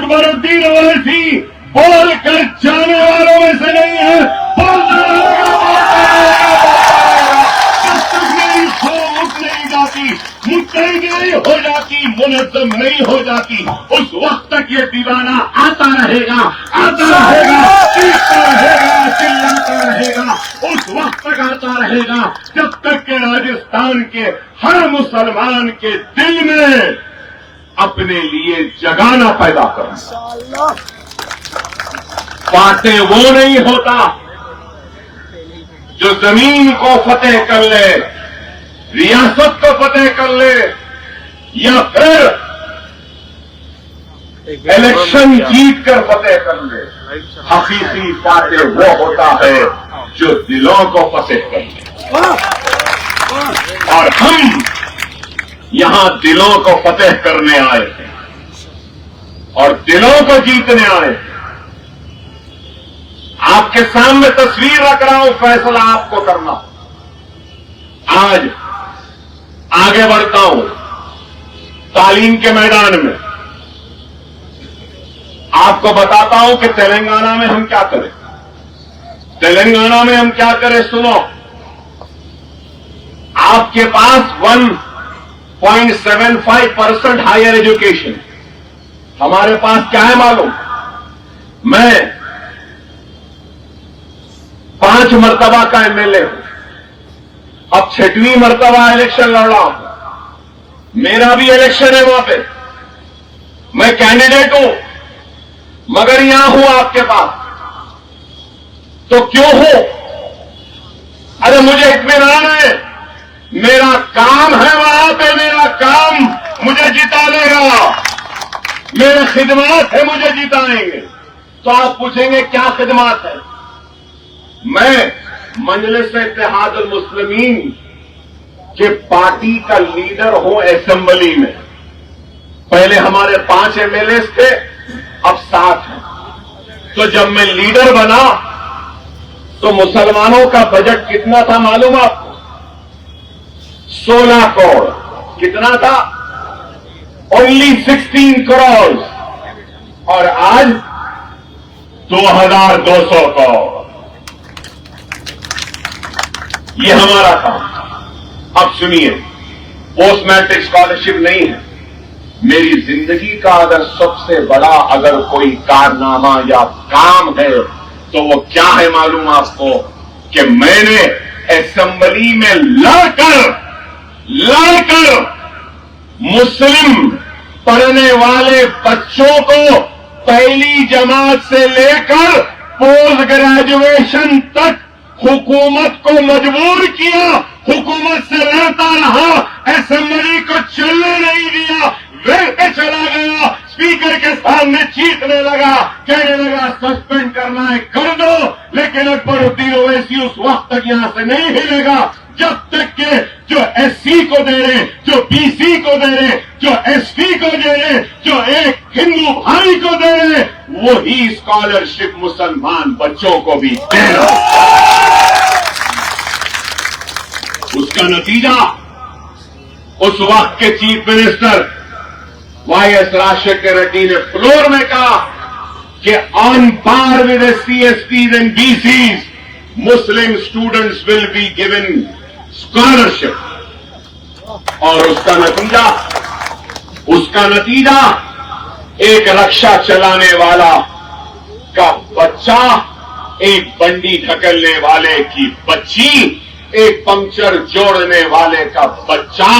अकबरुद्दीन ओवैसी बोल कर जाने वालों में से नहीं है। बोलता मेरी सो मुठ नहीं जाती, मुतैदी नहीं हो जाती, मुनज़्ज़म नहीं हो जाती, उस वक्त तक ये दीवाना आता रहेगा, चीखता रहेगा, चिल्लाता रहेगा, उस वक्त तक आता रहेगा जब तक के राजस्थान के हर मुसलमान के दिल में अपने लिए जगाना पैदा करना। फातेह वो नहीं होता जो जमीन को फतेह कर ले, रियासत को फतेह कर ले, या फिर इलेक्शन जीत कर फतेह कर ले। हकीकी फातेह वो होता है जो दिलों को फतेह कर ले। और हम यहां दिलों को फतेह करने आए हैं और दिलों को जीतने आए हैं। आपके सामने तस्वीर रख रहा हूं, फैसला आपको करना। आज आगे बढ़ता हूं तालीम के मैदान में, आपको बताता हूं कि तेलंगाना में हम क्या करें। तेलंगाना में हम क्या करें सुनो। आपके पास 1.75% हायर एजुकेशन, हमारे पास क्या है मालूम? मैं 5 मर्तबा का एमएलए हूं, अब 6वीं मर्तबा इलेक्शन लड़ रहा हूं। मेरा भी इलेक्शन है वहां पे, मैं कैंडिडेट हूं, मगर यहां हूं आपके पास। तो क्यों हो? अरे मुझे इत्मीनान है, मेरा काम है वहां पे, मेरा काम मुझे जितानेगा, मेरे खिदमत है, मुझे जिताएंगे। तो आप पूछेंगे क्या खिदमत है? मैं मजलिस इत्तेहादुल मुस्लिमीन के पार्टी का लीडर हूं असेंबली में। पहले हमारे 5 एमएलए थे, अब 7 हैं। तो जब मैं लीडर बना तो मुसलमानों का बजट कितना था मालूम आपको? 16 करोड़। कितना था? ओनली 16 करोड़। और आज 2200 करोड़। ये हमारा काम। अब सुनिए, पोस्ट मैट्रिक स्कॉलरशिप नहीं है। मेरी जिंदगी का अगर सबसे बड़ा अगर कोई कारनामा या काम है तो वो क्या है मालूम आपको? कि मैंने असेंबली में लड़कर मुस्लिम पढ़ने वाले बच्चों को पहली जमात से लेकर पोस्ट ग्रेजुएशन तक हुकूमत को मजबूर किया, हुकूमत से लड़ता रहा, असेंबली को चलने नहीं दिया, वेल पे चला गया, स्पीकर के सामने चीखने लगा, कहने लगा सस्पेंड करना है कर दो। लेकिन अकबरुद्दीन ओवैसी उस वक्त तक यहां से नहीं हिलेगा जब तक के जो एससी को दे रहे, जो बीसी को दे रहे, जो एसटी को दे रहे, जो एक हिंदू भाई को दे रहे, वही स्कॉलरशिप मुसलमान बच्चों को भी दे रहा। उसका नतीजा उस वक्त के chief minister YS Rajasekhara Reddy ने फ्लोर में कहा कि on par with SC and BCs Muslim students will be given scholarship. और उसका नतीजा एक रक्षा चलाने वाला का बच्चा, एक बंडी ढकलने वाले की बच्ची, एक पंक्चर जोड़ने वाले का बच्चा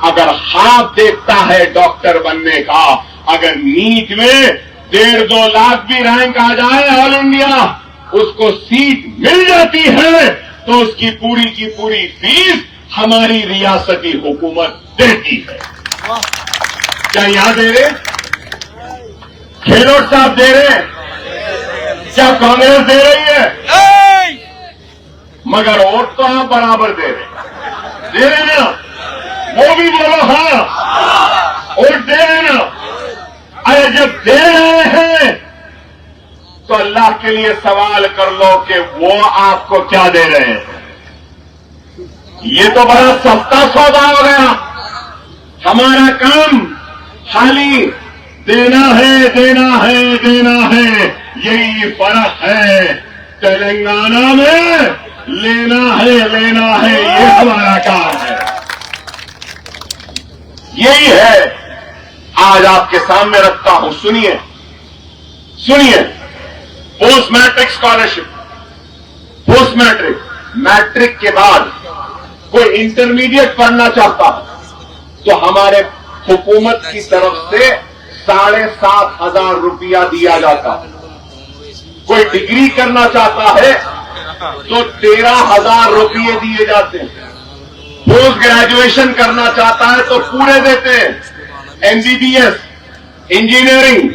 अगर ख्वाब देखता है डॉक्टर बनने का, अगर नीट में 1.5-2 लाख भी रैंक आ जाए ऑल इंडिया, उसको सीट मिल जाती है तो उसकी पूरी की पूरी फीस हमारी रियासती हुकूमत देती है। क्या यहां दे रहे? गहलोत साहब दे रहे? क्या कांग्रेस दे रही है? मगर वोट तो आप बराबर दे रहे ना? वो भी बोलो हाँ, वोट दे रहे ना? अरे जब दे रहे हैं तो अल्लाह के लिए सवाल कर लो कि वो आपको क्या दे रहे हैं। ये तो बड़ा सस्ता सौदा हो गया। हमारा काम खाली देना है, देना है, देना है, यही फर्क है। तेलंगाना में लेना है, ये हमारा काम है। यही है आज आपके सामने रखता हूं। सुनिए, सुनिए, post matric scholarship, post matric, matric के बाद कोई इंटरमीडिएट पढ़ना चाहता तो हमारे हुकूमत की तरफ से 7,500 रुपया दिया जाता। कोई डिग्री करना चाहता है तो 13,000 रुपये दिए जाते हैं। पोस्ट ग्रेजुएशन करना चाहता है तो पूरे देते हैं। MBBS, engineering,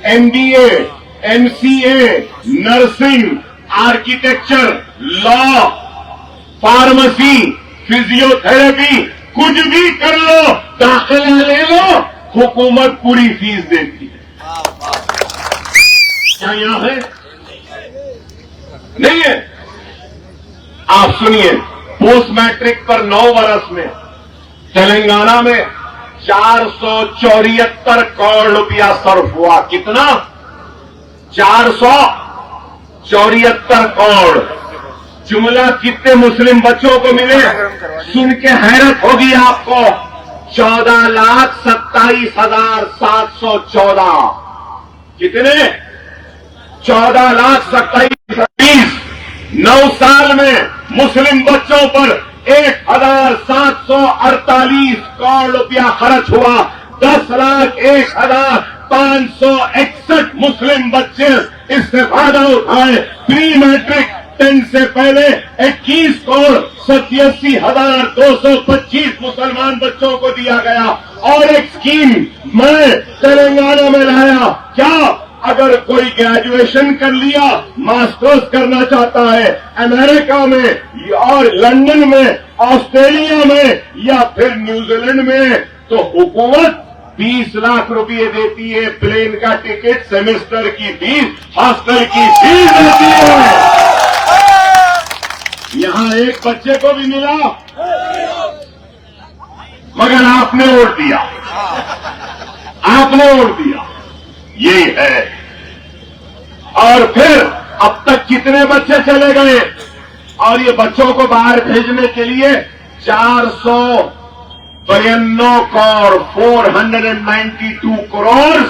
MBA, MCA, nursing, architecture, law, pharmacy, physiotherapy, कुछ भी कर लो, दाखिला ले लो, हुकूमत पूरी फीस देती है। क्या यहां है? नहीं है। आप सुनिए, पोस्ट मैट्रिक पर 9 वर्ष में तेलंगाना में 474 करोड़ रुपया सर्फ हुआ। कितना? 474 करोड़। जुमला कितने मुस्लिम बच्चों को मिले? सुन के हैरत होगी आपको। 14,27,714। कितने? 14,27,714। 9 साल में मुस्लिम बच्चों पर 1,748 करोड़ रुपया खर्च हुआ। 10,01,561 मुस्लिम बच्चे इससे फायदा उठाए। प्री मैट्रिक 10 से पहले 21 करोड़ 87,225 मुसलमान बच्चों को दिया गया। और एक स्कीम मैं तेलंगाना में लाया। क्या? अगर कोई ग्रेजुएशन कर लिया, मास्टर्स करना चाहता है अमेरिका में और लंदन में, ऑस्ट्रेलिया में या फिर न्यूजीलैंड में, तो हुकूमत 20 लाख रुपए देती है। प्लेन का टिकट, सेमेस्टर की फीस, हॉस्टल की फीस देती है। यहां एक बच्चे को भी मिला, मगर आपने वोट दिया, आपने वोट दिया। ये है। और फिर अब तक कितने बच्चे चले गए? और ये बच्चों को बाहर भेजने के लिए 492 करोड़ 492 करोड़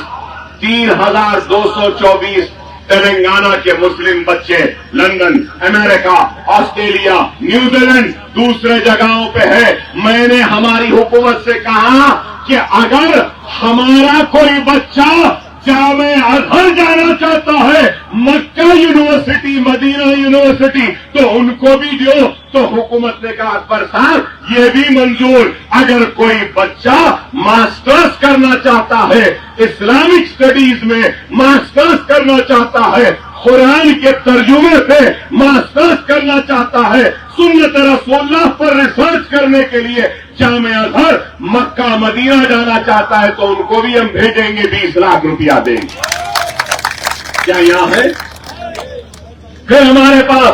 3,224 तेलंगाना के मुस्लिम बच्चे लंदन, अमेरिका, ऑस्ट्रेलिया, न्यूजीलैंड, दूसरे जगहों पे है। मैंने हमारी हुकूमत से कहा कि अगर हमारा कोई बच्चा जामे अजहर जाना चाहता है, मक्का यूनिवर्सिटी, मदीना यूनिवर्सिटी, तो उनको भी दो। तो हुकूमत ने कहा अकबर साहब ये भी मंजूर। अगर कोई बच्चा मास्टर्स करना चाहता है, इस्लामिक स्टडीज में मास्टर्स करना चाहता है, कुरान के तर्जुमे पे मास्टर्स करना चाहता है, सुन्नत रसूलुल्लाह पर रिसर्च करने के लिए जामे अजहर, मक्का, मदीना जाना चाहता है, तो उनको भी हम भेजेंगे, 20 लाख रुपया देंगे। क्या यहां है? फिर हमारे पास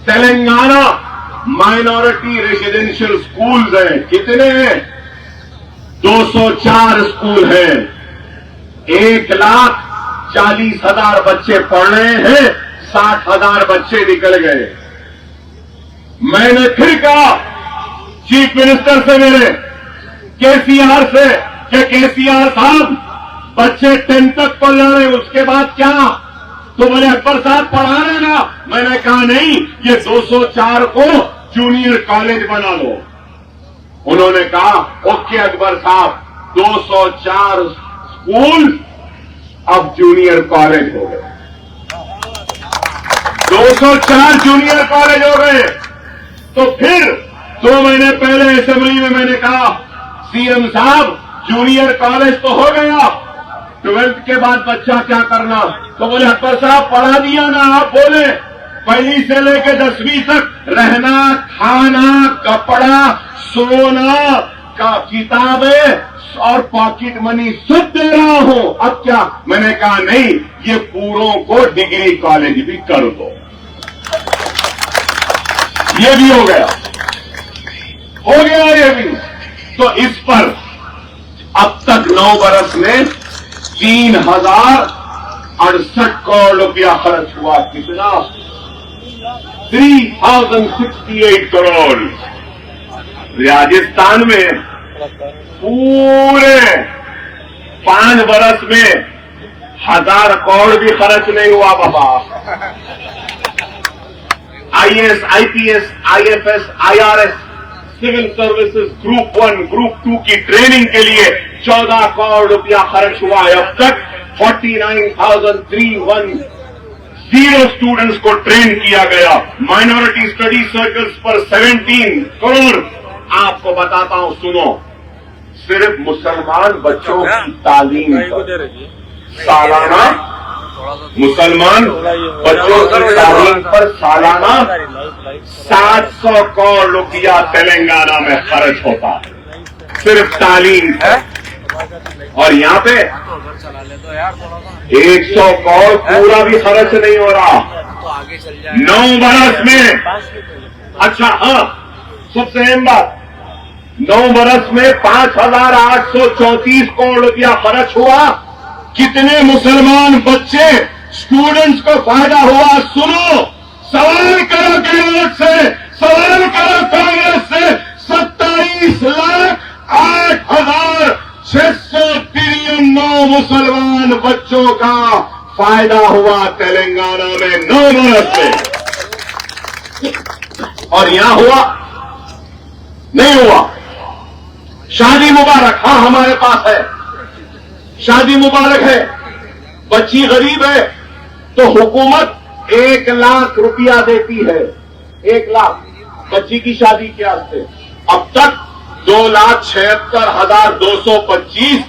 तेलंगाना माइनॉरिटी रेजिडेंशियल स्कूल्स हैं। कितने हैं? 204 स्कूल हैं। 1,40,000 बच्चे पढ़ रहे हैं, 60,000 बच्चे निकल गए। मैंने फिर कहा चीफ मिनिस्टर से, मेरे केसीआर से, कि केसीआर साहब बच्चे 10 तक पढ़ रहे हैं, उसके बाद क्या? तो बोले अकबर साहब पढ़ा रहे ना। मैंने कहा नहीं, ये 204 को जूनियर कॉलेज बना लो। उन्होंने कहा ओके अकबर साहब, 204 स्कूल अब जूनियर कॉलेज हो गए। 204 जूनियर कॉलेज हो गए। तो फिर 2 महीने पहले असेंबली में मैंने कहा सीएम साहब जूनियर कॉलेज तो हो गया, 12th के बाद बच्चा क्या करना? तो बोले अकबर साहब पढ़ा दिया ना। आप बोले पहली से लेकर 10वीं तक रहना, खाना, कपड़ा, सोना का, किताबें और पॉकेट मनी सब दे रहा हूं। अब क्या? मैंने कहा नहीं, ये पूरों को डिग्री कॉलेज भी कर दो। ये भी हो गया, हो गया ये भी। तो इस पर अब तक 9 बरस में 3068 करोड़ रुपया खर्च हुआ। कितना? 3068 करोड़। राजस्थान में पूरे 5 बरस में 1000 करोड़ भी खर्च नहीं हुआ बाबा। IAS, IPS, IFS, IRS, civil services group 1, group 2 की ट्रेनिंग के लिए 14 करोड़ रुपया खर्च हुआ है। अब तक 49,310 स्टूडेंट्स को ट्रेन किया गया। माइनॉरिटी स्टडी सर्कल्स पर 17 करोड़। आपको बताता हूं, सुनो, सिर्फ मुसलमान बच्चों की तालीम पर सालाना, मुसलमान बच्चों की तालीम पर सालाना 700 करोड़ रुपया तेलंगाना में खर्च होता है, सिर्फ तालीम है। और यहाँ पे 100 करोड़ पूरा भी खर्च नहीं हो रहा 9 बरस में। अच्छा हाँ, सबसे अहम बात, 9 बरस में 5834 करोड़ रुपया खर्च हुआ। कितने मुसलमान बच्चे, स्टूडेंट्स को फायदा हुआ? सुनो, सवाल करो गहलोत से, सवाल करो कांग्रेस से। 27,08,693 मुसलमान बच्चों का फायदा हुआ तेलंगाना में 9 बरस में। और यहां हुआ? नहीं हुआ। शादी मुबारक, हाँ हमारे पास है, शादी मुबारक है। बच्ची गरीब है तो हुकूमत 1 लाख रुपया देती है। 1 लाख बच्ची की शादी के वास्ते। अब तक 2,76,225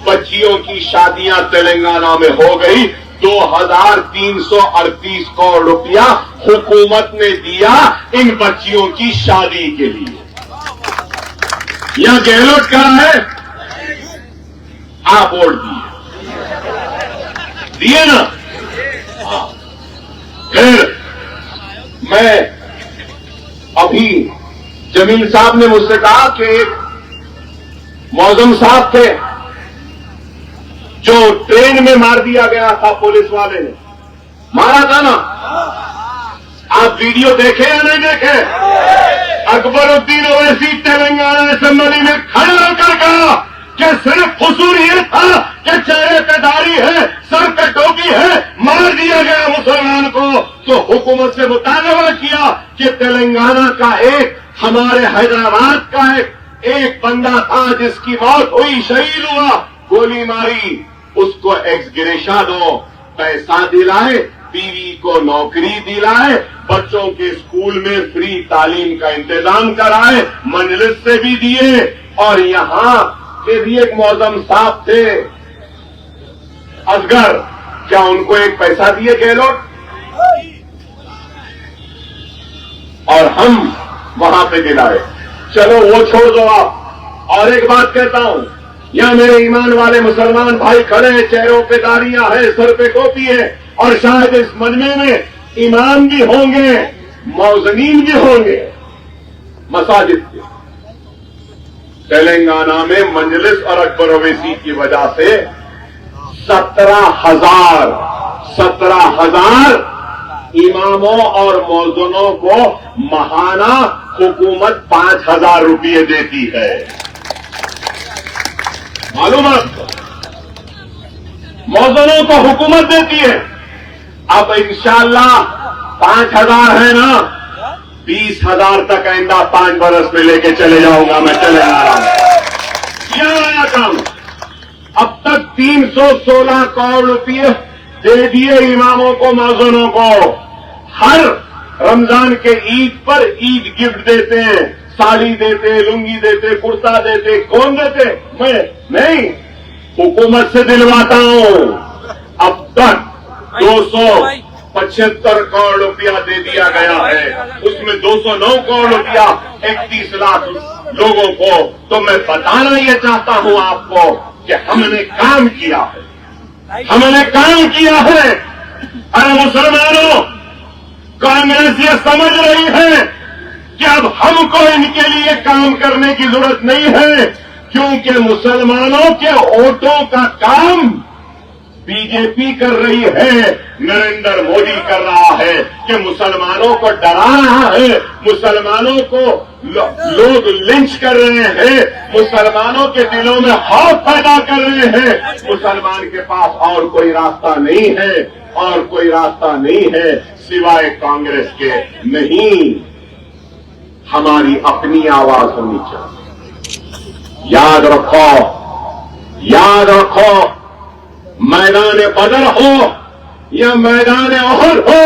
बच्चियों की शादियां तेलंगाना में हो गई। 2,338 करोड़ रुपया हुकूमत ने दिया इन बच्चियों की शादी के लिए। यह गहलोत का है, आप वोट दिए ना। हाँ। फिर मैं अभी जमील साहब ने मुझसे कहा कि एक मौजम साहब थे जो ट्रेन में मार दिया गया था, पुलिस वाले ने मारा था ना। आप वीडियो देखे या नहीं देखे? अकबरुद्दीन ओवैसी तेलंगाना असेंबली में खड़े होकर कहा कि सिर्फ कसूर ये था कि चेहरे पे दाढ़ी है, सर पे टोपी है, मार दिया गया मुसलमान को। तो हुकूमत से मुतालबा किया कि तेलंगाना का एक, हमारे हैदराबाद का एक बंदा था जिसकी मौत हुई, शहीद हुआ, गोली मारी, उसको एक्स ग्रेशा दो, पैसा दिलाए, बीवी को नौकरी दिलाए, बच्चों के स्कूल में फ्री तालीम का इंतजाम कराए, मजलिस से भी दिए। और यहां के भी एक मौजम साहब थे असगर, क्या उनको एक पैसा दिए गहलोत? और हम वहां पे दिलाए। चलो वो छोड़ दो आप। और एक बात कहता हूं, यहां मेरे ईमान वाले मुसलमान भाई खड़े हैं, चेहरों पे दाढ़ियां है, सर पे टोपी है, और शायद इस मजमे में इमाम भी होंगे, मौजनीन भी होंगे मसाजिद के। तेलंगाना में मजलिस और अकबर ओवैसी की वजह से 17,000 इमामों और मौजनों को महाना हुकूमत 5,000 रुपये देती है। मालूम आपको? मौजनों को हुकूमत देती है। अब इंशाअल्लाह 5,000 है ना, 20,000 तक आइंदा 5 बरस में लेके चले जाऊंगा मैं तेलंगाना में। यह नया काम। अब तक 316 करोड़ रुपये दे दिए इमामों को, मौजनों को। हर रमजान के ईद पर ईद गिफ्ट देते हैं, साड़ी देते, लुंगी देते, कुर्ता देते। कौन देते? मैं नहीं, हुकूमत से दिलवाता हूं। अब तक 275 करोड़ रुपया दे दिया गया है, उसमें 209 करोड़ रुपया 31 लाख लोगों को। तो मैं बताना ये चाहता हूं आपको कि हमने काम किया है, हमने काम किया है। अरे मुसलमानों, कांग्रेस ये समझ रही है कि अब हमको इनके लिए काम करने की जरूरत नहीं है, क्योंकि मुसलमानों के वोटों का काम बीजेपी कर रही है, नरेंद्र मोदी कर रहा है कि मुसलमानों को डरा रहा है, मुसलमानों को लोग लिंच कर रहे हैं, मुसलमानों के दिलों में खौफ पैदा कर रहे हैं। मुसलमान के पास और कोई रास्ता नहीं है, और कोई रास्ता नहीं है सिवाय कांग्रेस के। नहीं, हमारी अपनी आवाज होनी चाहिए। याद रखो, याद रखो, मैदान बदर हो या मैदान ओहद हो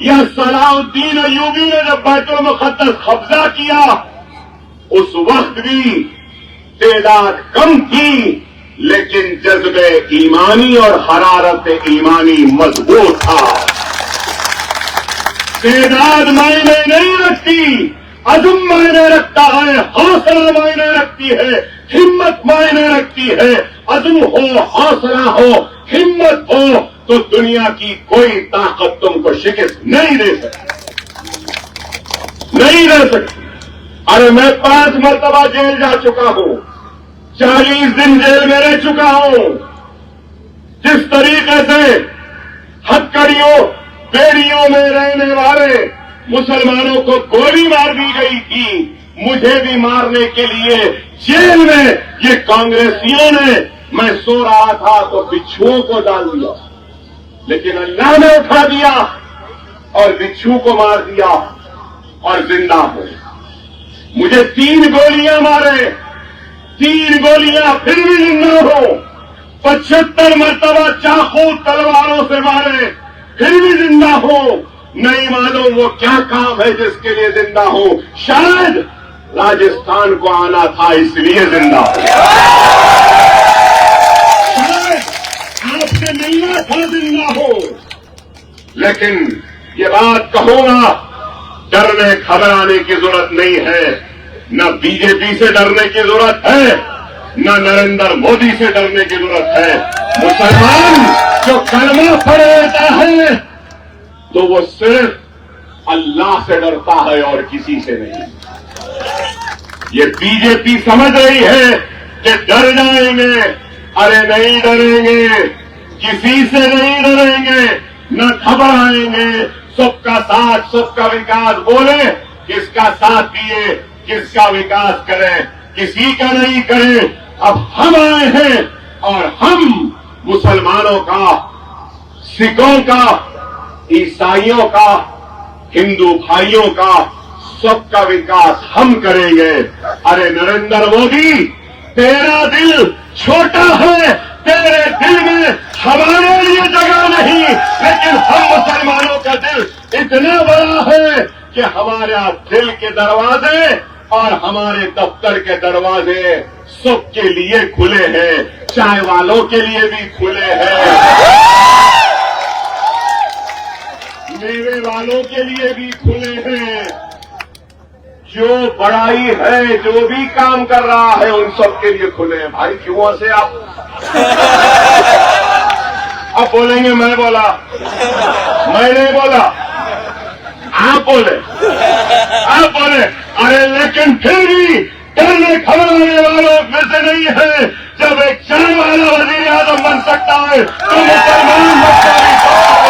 या सलाउद्दीन अय्यूबी ने जब बैतुल मुक़द्दस कब्जा किया, उस वक्त भी तादाद कम थी, लेकिन जज्बे ईमानी और हरारत ईमानी मजबूत था। तादाद मायने नहीं रखती, अज़्म मायने रखता है, हौसला मायने रखती है, हिम्मत मायने रखती है। अज़्म हो, हौसला हो, हिम्मत हो तो दुनिया की कोई ताकत तुमको शिकस्त नहीं दे सकती, नहीं दे सकती। अरे मैं 5 मरतबा जेल जा चुका हूं, 40 दिन जेल में रह चुका हूं। जिस तरीके से हथकड़ियों बेड़ियों में रहने वाले मुसलमानों को गोली मार दी गई थी, मुझे भी मारने के लिए जेल में ये कांग्रेसियों ने, मैं सो रहा था तो बिच्छुओं को डाल दिया, लेकिन अल्लाह ने उठा दिया और बिच्छू को मार दिया और जिंदा हो। मुझे 3 गोलियां मारे, 3 गोलियां फिर भी जिंदा हो। 75 मरतबा चाकू तलवारों से मारे, फिर भी जिंदा हो। नहीं मालूम वो क्या काम है जिसके लिए जिंदा हो। शायद राजस्थान को आना था इसलिए जिंदा हो, शायद आपसे मिलना था जिंदा हो। लेकिन ये बात कहूंगा, डरने घबराने की जरूरत नहीं है, न बीजेपी से डरने की जरूरत है, न नरेंद्र मोदी से डरने की जरूरत है। मुसलमान जो कलमा पढ़ लेता है तो वो सिर्फ अल्लाह से डरता है और किसी से नहीं। ये बीजेपी समझ रही है कि डर जाएंगे, अरे नहीं डरेंगे, किसी से नहीं डरेंगे, न घबराएंगे। सबका साथ सबका विकास बोले, किसका साथ दिए, किसका विकास करें, किसी का नहीं करें। अब हम आए हैं और हम मुसलमानों का, सिखों का, ईसाइयों का, हिंदू भाइयों का, सबका विकास हम करेंगे। अरे नरेंद्र मोदी, तेरा दिल छोटा है, तेरे दिल में हमारे लिए जगह नहीं, लेकिन हम मुसलमानों का दिल इतना बड़ा है कि हमारे दिल के दरवाजे और हमारे दफ्तर के दरवाजे सबके लिए खुले हैं, चाय वालों के लिए भी खुले हैं, मेवे वालों के लिए भी खुले हैं। जो बड़ाई है, जो भी काम कर रहा है, उन सब के लिए खुले हैं। भाई क्यों से आप अब बोलेंगे मैं बोला, मैं नहीं बोला, आप बोले, आप बोले। अरे लेकिन फिर भी डरने घबराने वालों में से नहीं है। जब एक चाय वाला वजीर आजम बन सकता है तो मुसलमान बन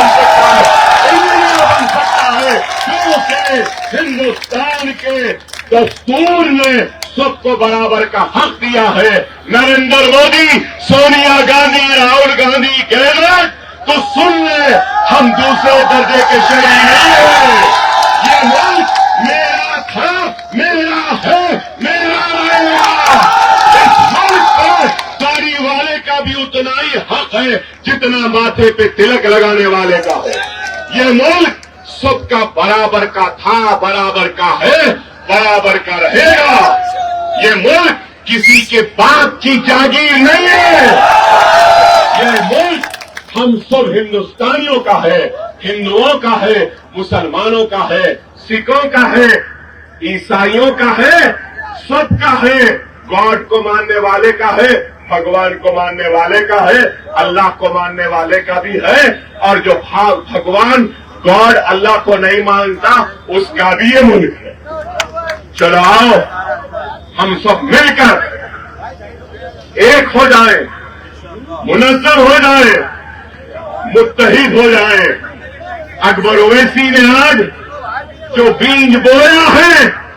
सकता है, इंजीनियर बन सकता है, क्योंकि हिंदुस्तान के दस्तूर ने सबको बराबर का हक दिया है। नरेंद्र मोदी, सोनिया गांधी, राहुल गांधी कह रहे तो सुन ले, हम दूसरे दर्जे के शहरी नहीं हैं। ये मुल्क मेरा था, मेरा है, मेरा रहेगा। इस मुल्क पर दाढ़ी वाले का भी उतना ही हक है जितना माथे पे तिलक लगाने वाले का है। ये मुल्क सबका बराबर का था, बराबर का है, बराबर का रहेगा। ये मुल्क किसी के बाप की जागीर नहीं है। ये मुल्क हम सब हिंदुस्तानियों का है, हिंदुओं का है, मुसलमानों का है, सिखों का है, ईसाइयों का है, सबका है। गॉड को मानने वाले का है, भगवान को मानने वाले का है, अल्लाह को मानने वाले का भी है, और जो भगवान गॉड अल्लाह को नहीं मानता उसका भी ये मुल्क है। चलो आओ हम सब मिलकर एक हो जाए, मुनज़्ज़म हो जाए, मुत्तहिद हो जाए। अकबर ओवैसी ने आज जो बीज बोया है